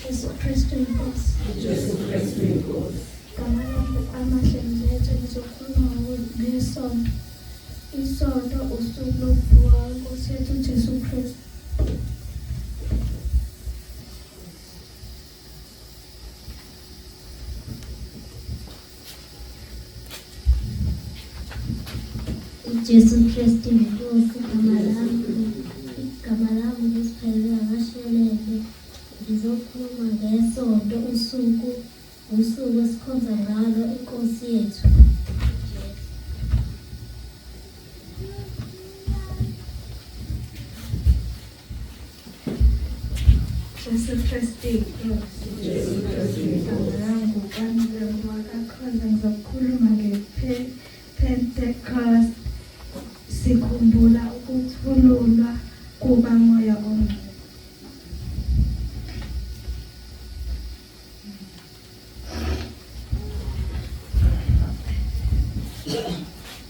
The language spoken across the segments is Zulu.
Jesu Kristu inkosi. Igama lami amahle mzethe ngizokhuluma ngesondo. Isondo usuku lokuvuka kweNkosi yethu Jesu Kristu. Jesu Kristu inkosi. Igama lami ngisiphelele amashelele. Ngizokhuluma ngesondo usuku esikhonza ngalo iNkosi yethu. Jesu Kristu inkosi. Igama lami nguKanile Mwakakhonza. Ngizokhuluma ngePentecost. Sikhumbula ukuthululwa kukaMoya oNgcwele.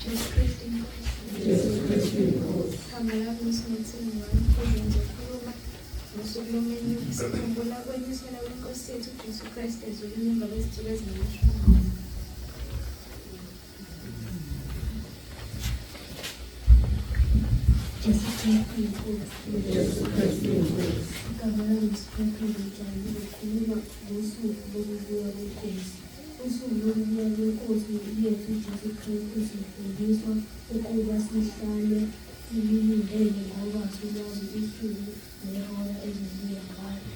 Jesu Kristu inkosi. Igama lami ngiSmithini Wamkhuze. Ngizokhuluma ngosuku lomenyuko. Sikhumbula ukwenyuselwa kweNkosi yethu Jesu Kristu ezulwini emva kwezinsuku ezingamashumi. Jesu Kristu inkosi. Igama lami ngiSiphephelo Njani. Ngizokhuluma ngosuku lokubuya kweNkosi. Usuku lokubuya kweNkosi yethu Jesu Kristu sifundiswa ukuba sihlale silindele ngoba silazi usuku nehora ezibuya ngalo.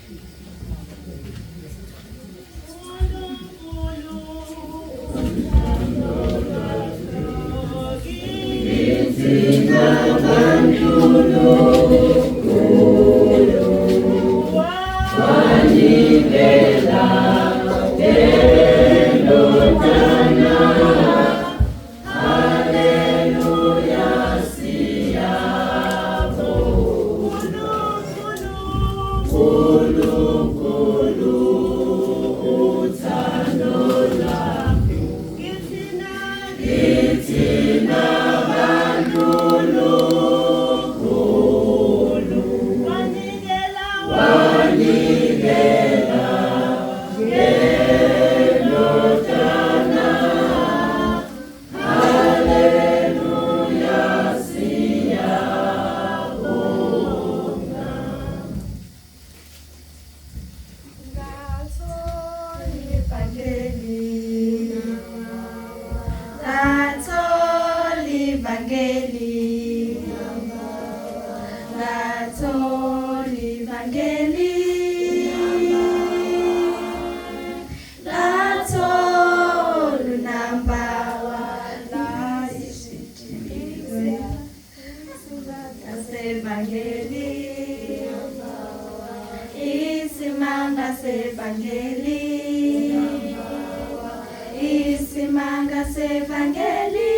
Isimanga sevangeli.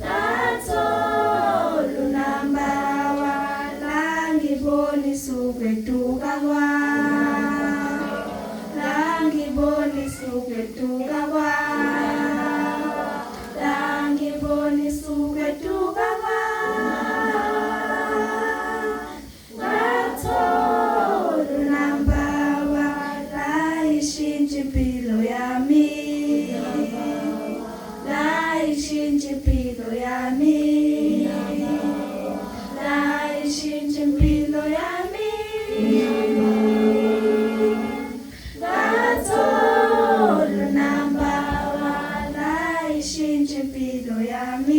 Latholu nambawa langiboni subetuka kwa. Langiboni subetuka kwa. Langiboni subetuka kwa. Impilo yami, laishinja impilo yami, laishinja impilo yami, latholu nambawa laishinja impilo yami.